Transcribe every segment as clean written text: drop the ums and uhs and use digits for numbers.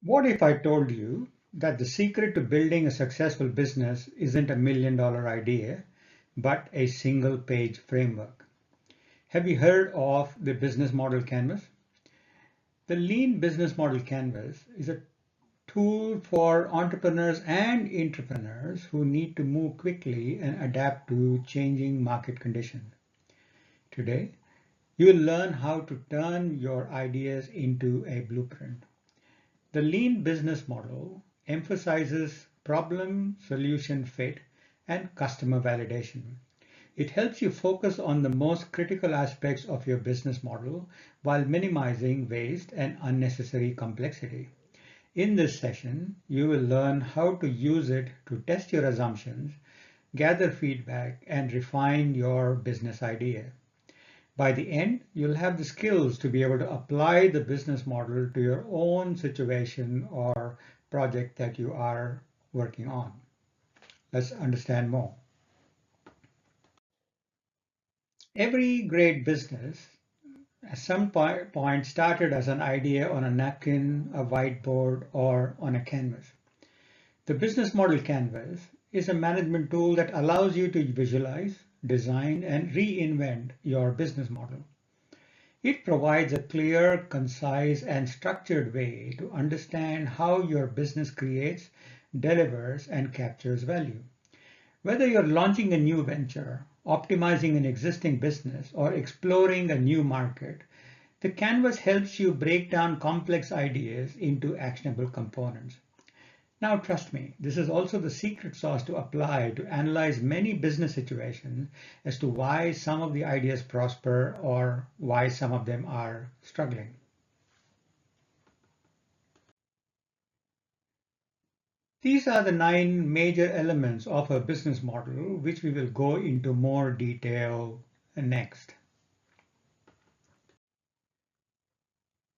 What if I told you that the secret to building a successful business isn't $1 million idea, but a single page framework? Have you heard of the business model canvas? The lean business model canvas is a tool for entrepreneurs and entrepreneurs who need to move quickly and adapt to changing market conditions. Today, you will learn how to turn your ideas into a blueprint. The lean business model emphasizes problem-solution fit and customer validation. It helps you focus on the most critical aspects of your business model while minimizing waste and unnecessary complexity. In this session, you will learn how to use it to test your assumptions, gather feedback, and refine your business idea. By the end, you'll have the skills to be able to apply the business model to your own situation or project that you are working on. Let's understand more. Every great business at some point started as an idea on a napkin, a whiteboard, or on a canvas. The business model canvas is a management tool that allows you to visualize, design, and reinvent your business model. It provides a clear, concise, and structured way to understand how your business creates, delivers, and captures value. Whether you're launching a new venture, optimizing an existing business, or exploring a new market, the canvas helps you break down complex ideas into actionable components. Now, trust me, this is also the secret sauce to apply to analyze many business situations as to why some of the ideas prosper or why some of them are struggling. These are the 9 major elements of a business model, which we will go into more detail next.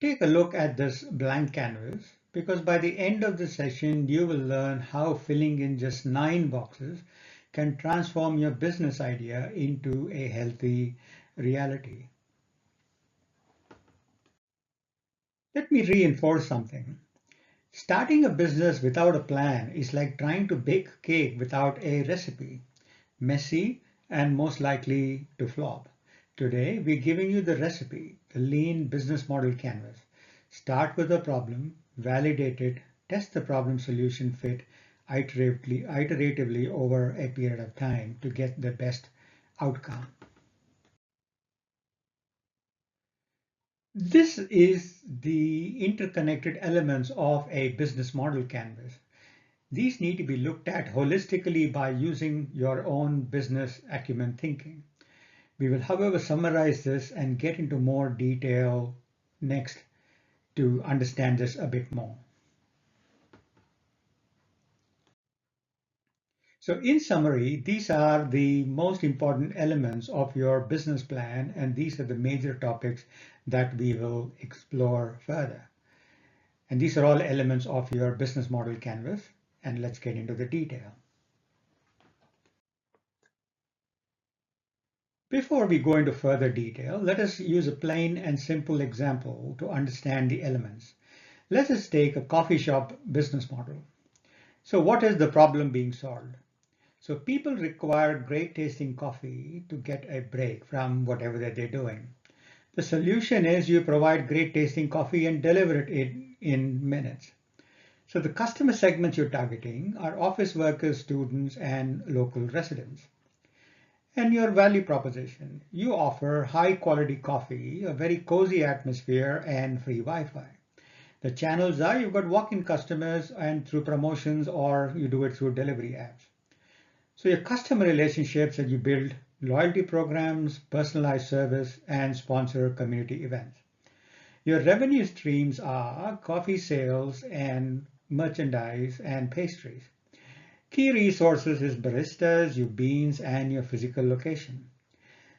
Take a look at this blank canvas, because by the end of the session, you will learn how filling in just 9 boxes can transform your business idea into a healthy reality. Let me reinforce something. Starting a business without a plan is like trying to bake cake without a recipe. Messy and most likely to flop. Today, we're giving you the recipe, the lean business model canvas. Start with a problem, validate it, test the problem solution fit iteratively over a period of time to get the best outcome. This is the interconnected elements of a business model canvas. These need to be looked at holistically by using your own business acumen thinking. We will, however, summarize this and get into more detail next to understand this a bit more. So in summary, these are the most important elements of your business plan, and these are the major topics that we will explore further. And these are all elements of your business model canvas, and let's get into the detail. Before we go into further detail, let us use a plain and simple example to understand the elements. Let us take a coffee shop business model. So what is the problem being solved? So people require great tasting coffee to get a break from whatever that they're doing. The solution is you provide great tasting coffee and deliver it in minutes. So the customer segments you're targeting are office workers, students, and local residents. And your value proposition, you offer high quality coffee, a very cozy atmosphere, and free Wi-Fi. The channels are you've got walk-in customers and through promotions, or you do it through delivery apps. So your customer relationships that you build loyalty programs, personalized service, and sponsor community events. Your revenue streams are coffee sales and merchandise and pastries. Key resources is baristas, your beans, and your physical location.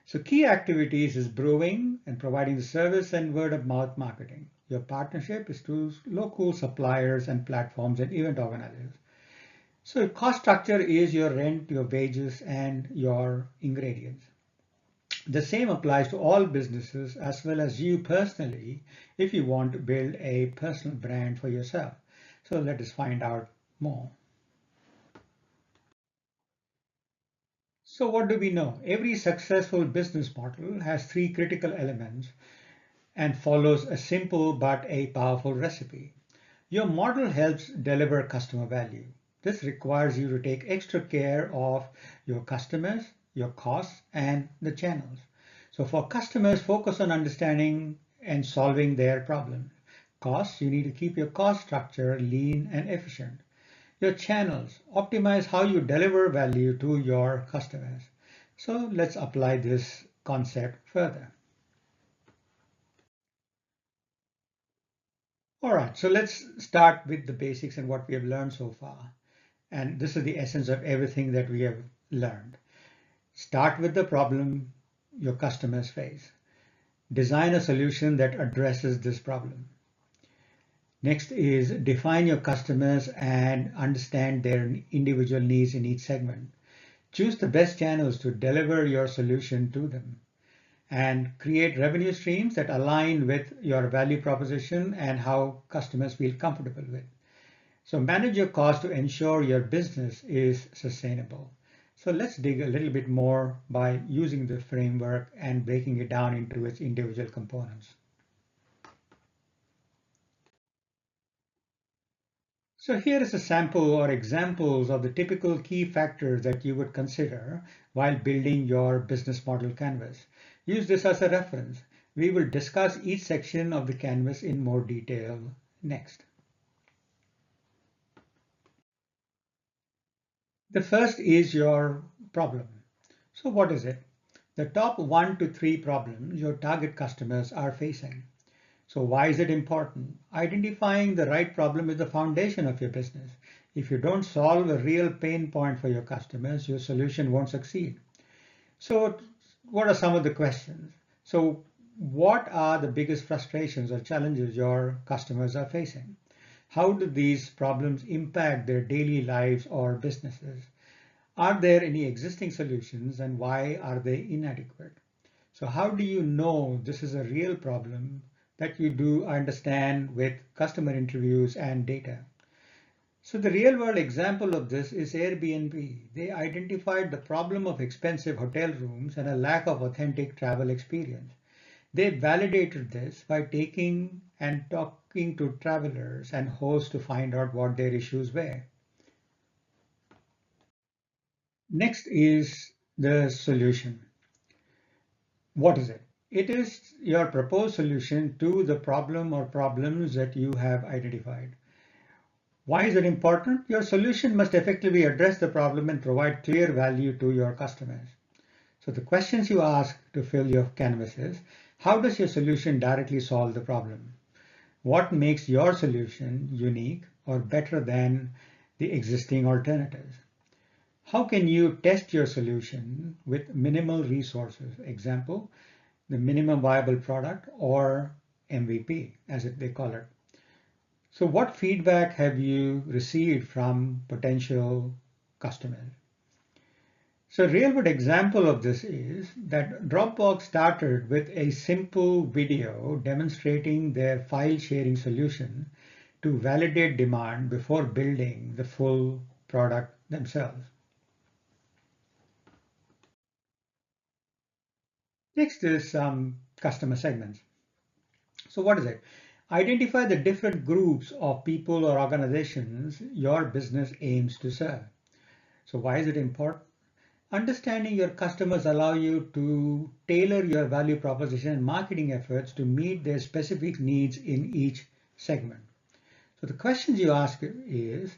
So key activities is brewing and providing the service and word of mouth marketing. Your partnership is to local suppliers and platforms and event organizers. So cost structure is your rent, your wages, and your ingredients. The same applies to all businesses as well as you personally if you want to build a personal brand for yourself. So let us find out more. So what do we know? Every successful business model has three critical elements and follows a simple but a powerful recipe. Your model helps deliver customer value. This requires you to take extra care of your customers, your costs, and the channels. So for customers, focus on understanding and solving their problems. Costs, you need to keep your cost structure lean and efficient. Your channels, optimize how you deliver value to your customers. So let's apply this concept further. All right, so let's start with the basics and what we have learned so far. And this is the essence of everything that we have learned. Start with the problem your customers face. Design a solution that addresses this problem. Next is define your customers and understand their individual needs in each segment. Choose the best channels to deliver your solution to them. And create revenue streams that align with your value proposition and how customers feel comfortable with. So manage your costs to ensure your business is sustainable. So let's dig a little bit more by using the framework and breaking it down into its individual components. So here is a sample or examples of the typical key factors that you would consider while building your business model canvas. Use this as a reference. We will discuss each section of the canvas in more detail next. The first is your problem. So what is it? The top 1 to 3 problems your target customers are facing. So why is it important? Identifying the right problem is the foundation of your business. If you don't solve a real pain point for your customers, your solution won't succeed. So what are some of the questions? So what are the biggest frustrations or challenges your customers are facing? How do these problems impact their daily lives or businesses? Are there any existing solutions and why are they inadequate? So how do you know this is a real problem that you do understand with customer interviews and data? So the real world example of this is Airbnb. They identified the problem of expensive hotel rooms and a lack of authentic travel experience. They validated this by taking and talking to travelers and hosts to find out what their issues were. Next is the solution. What is it? It is your proposed solution to the problem or problems that you have identified. Why is it important? Your solution must effectively address the problem and provide clear value to your customers. So the questions you ask to fill your canvas is, how does your solution directly solve the problem? What makes your solution unique or better than the existing alternatives? How can you test your solution with minimal resources? Example, the minimum viable product or MVP, as they call it. So what feedback have you received from potential customers? So a real good example of this is that Dropbox started with a simple video demonstrating their file sharing solution to validate demand before building the full product themselves. Next is customer segments. So what is it? Identify the different groups of people or organizations your business aims to serve. So why is it important? Understanding your customers allow you to tailor your value proposition and marketing efforts to meet their specific needs in each segment. So the questions you ask is,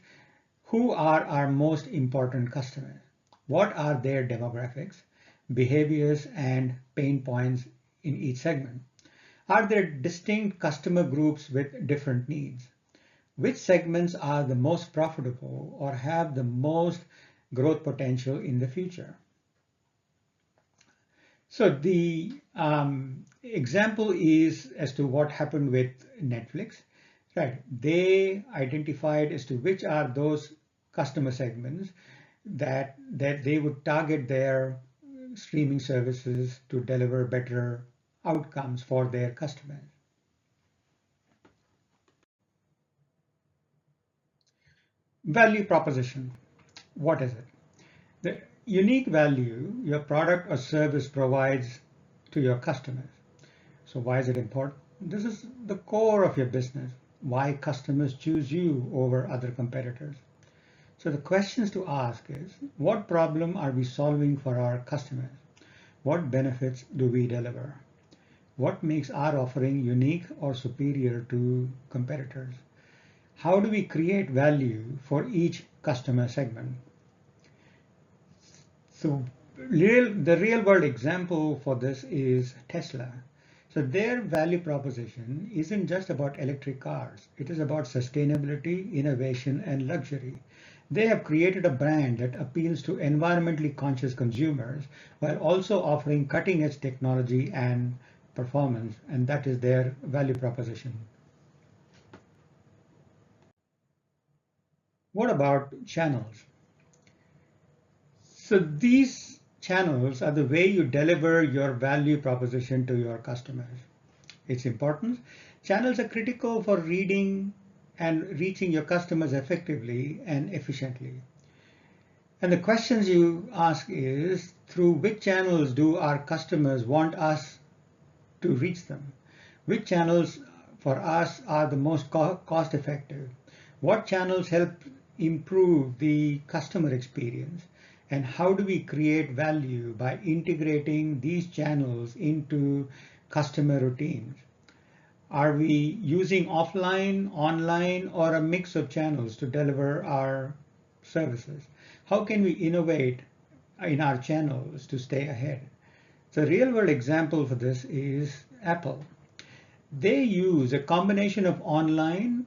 who are our most important customers? What are their demographics, behaviors, and pain points in each segment? Are there distinct customer groups with different needs? Which segments are the most profitable or have the most growth potential in the future? So the example is as to what happened with Netflix, right? They identified as to which are those customer segments that they would target their streaming services to deliver better outcomes for their customers. Value proposition. What is it? The unique value your product or service provides to your customers. So why is it important? This is the core of your business. Why customers choose you over other competitors. So the questions to ask is, what problem are we solving for our customers? What benefits do we deliver? What makes our offering unique or superior to competitors? How do we create value for each customer segment? So the real world example for this is Tesla. So their value proposition isn't just about electric cars. It is about sustainability, innovation, and luxury. They have created a brand that appeals to environmentally conscious consumers while also offering cutting-edge technology and performance, and that is their value proposition. What about channels? So these channels are the way you deliver your value proposition to your customers. Its importance. Channels are critical for reading and reaching your customers effectively and efficiently. And the questions you ask is, through which channels do our customers want us to reach them? Which channels for us are the most cost effective? What channels help improve the customer experience? And how do we create value by integrating these channels into customer routines? Are we using offline, online, or a mix of channels to deliver our services? How can we innovate in our channels to stay ahead? The real world example for this is Apple. They use a combination of online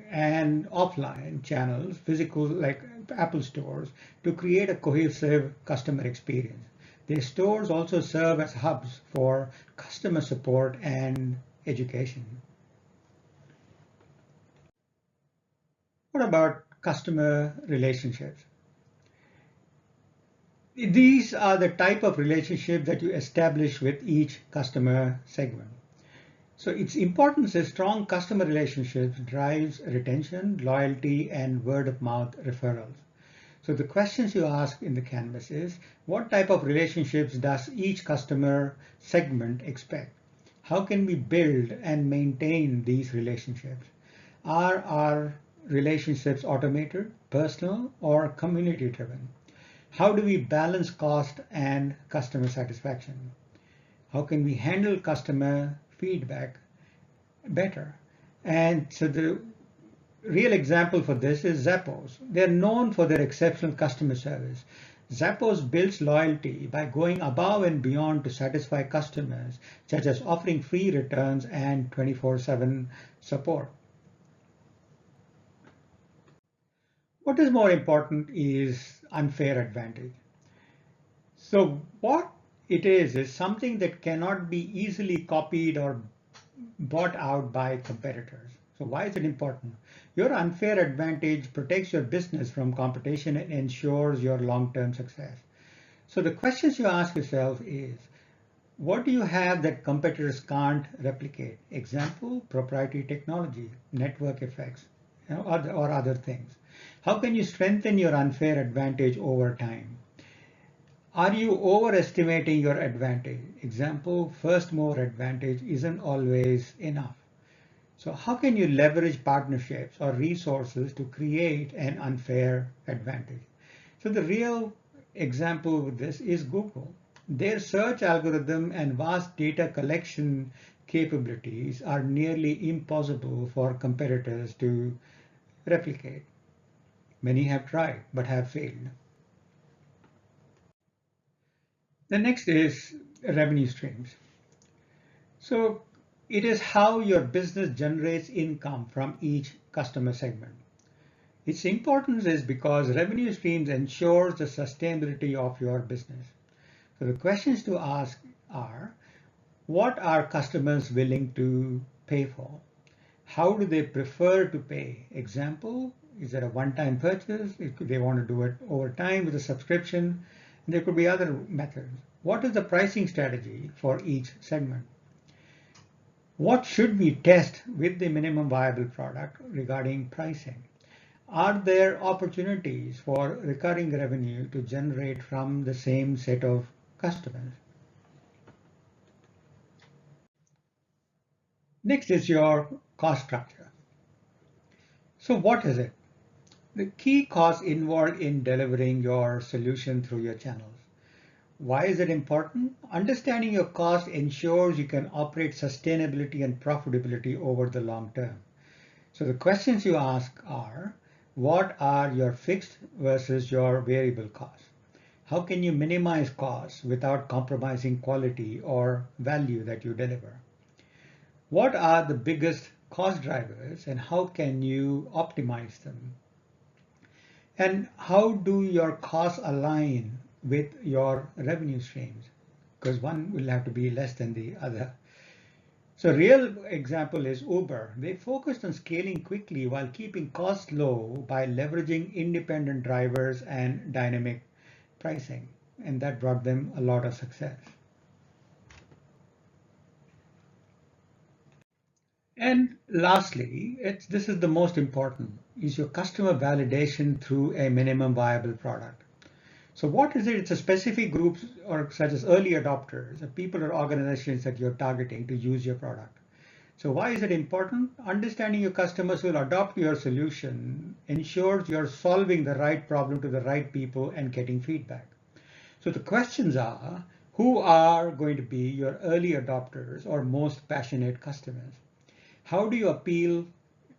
and offline channels, physical like Apple stores, to create a cohesive customer experience. Their stores also serve as hubs for customer support and education. What about customer relationships? These are the type of relationship that you establish with each customer segment. So its importance is strong customer relationships drives retention, loyalty, and word of mouth referrals. So the questions you ask in the canvas is, what type of relationships does each customer segment expect? How can we build and maintain these relationships? Are our relationships automated, personal, or community driven? How do we balance cost and customer satisfaction? How can we handle customer feedback better? And so the real example for this is Zappos. They're known for their exceptional customer service. Zappos builds loyalty by going above and beyond to satisfy customers, such as offering free returns and 24/7 support. What is more important is unfair advantage. So what it is something that cannot be easily copied or bought out by competitors. So why is it important? Your unfair advantage protects your business from competition and ensures your long-term success. So the questions you ask yourself is, what do you have that competitors can't replicate? Example, proprietary technology, network effects, or other things. How can you strengthen your unfair advantage over time? Are you overestimating your advantage? Example, first mover advantage isn't always enough. So how can you leverage partnerships or resources to create an unfair advantage? So the real example with this is Google. Their search algorithm and vast data collection capabilities are nearly impossible for competitors to replicate. Many have tried but have failed. The next is revenue streams. So it is how your business generates income from each customer segment. Its importance is because revenue streams ensures the sustainability of your business. So the questions to ask are, what are customers willing to pay for? How do they prefer to pay? Example, is it a one-time purchase? They want to do it over time with a subscription. There could be other methods. What is the pricing strategy for each segment? What should we test with the minimum viable product regarding pricing? Are there opportunities for recurring revenue to generate from the same set of customers? Next is your cost structure. So what is it? The key costs involved in delivering your solution through your channels. Why is it important? Understanding your cost ensures you can operate sustainability and profitability over the long term. So the questions you ask are, what are your fixed versus your variable costs? How can you minimize costs without compromising quality or value that you deliver? What are the biggest cost drivers and how can you optimize them? And how do your costs align with your revenue streams? Because one will have to be less than the other. So real example is Uber. They focused on scaling quickly while keeping costs low by leveraging independent drivers and dynamic pricing. And that brought them a lot of success. And lastly, this is the most important, is your customer validation through a minimum viable product. So what is it? It's a specific groups or such as early adopters, the people or organizations that you're targeting to use your product. So why is it important? Understanding your customers will adopt your solution ensures you're solving the right problem to the right people and getting feedback. So the questions are, who are going to be your early adopters or most passionate customers? How do you appeal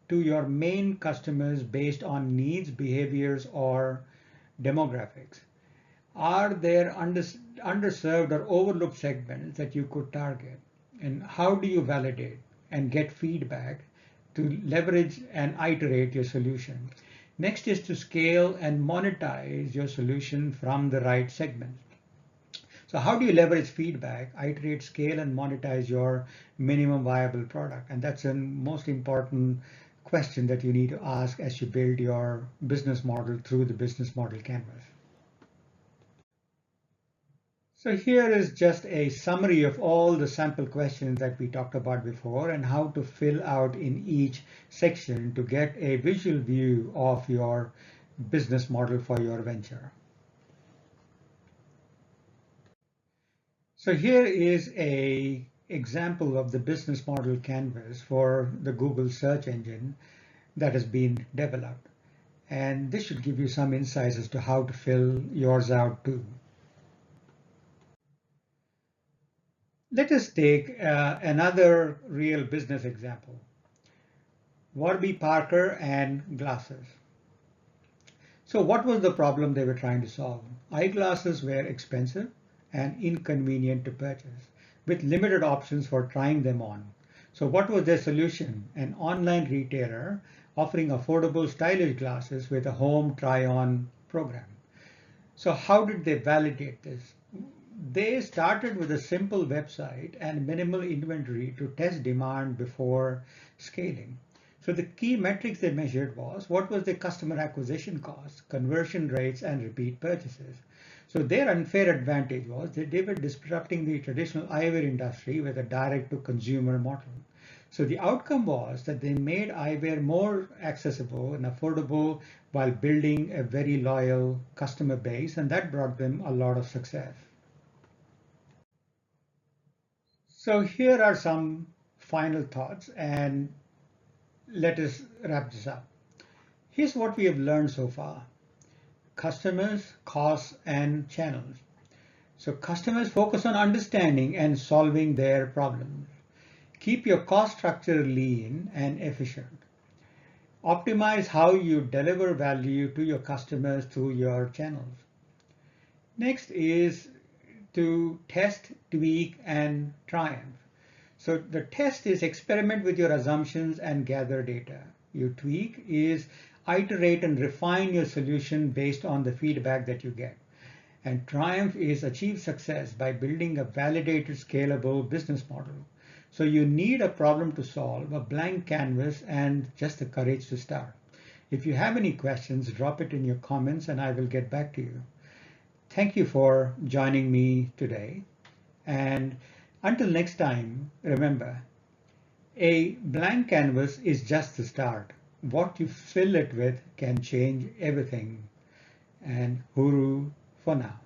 to your main customers based on needs, behaviors, or demographics? Are there underserved or overlooked segments that you could target? And how do you validate and get feedback to leverage and iterate your solution? Next is to scale and monetize your solution from the right segments. So how do you leverage feedback, iterate, scale, and monetize your minimum viable product? And that's a most important question that you need to ask as you build your business model through the business model canvas. So here is just a summary of all the sample questions that we talked about before and how to fill out in each section to get a visual view of your business model for your venture. So here is a example of the business model canvas for the Google search engine that has been developed. And this should give you some insights as to how to fill yours out too. Let us take another real business example. Warby Parker and glasses. So what was the problem they were trying to solve? Eyeglasses were expensive and inconvenient to purchase, with limited options for trying them on. So what was their solution? An online retailer offering affordable stylish glasses with a home try-on program. So how did they validate this? They started with a simple website and minimal inventory to test demand before scaling. So the key metrics they measured was what was the customer acquisition cost, conversion rates, and repeat purchases. So their unfair advantage was that they were disrupting the traditional eyewear industry with a direct-to-consumer model. So the outcome was that they made eyewear more accessible and affordable while building a very loyal customer base, and that brought them a lot of success. So here are some final thoughts, and let us wrap this up. Here's what we have learned so far. Customers, costs, and channels. So customers focus on understanding and solving their problems. Keep your cost structure lean and efficient. Optimize how you deliver value to your customers through your channels. Next is to test, tweak, and triumph. So the test is experiment with your assumptions and gather data. Your tweak is iterate and refine your solution based on the feedback that you get. And triumph is achieve success by building a validated, scalable business model. So you need a problem to solve, a blank canvas, and just the courage to start. If you have any questions, drop it in your comments and I will get back to you. Thank you for joining me today. And until next time, remember, a blank canvas is just the start. what you fill it with can change everything. And huru for now.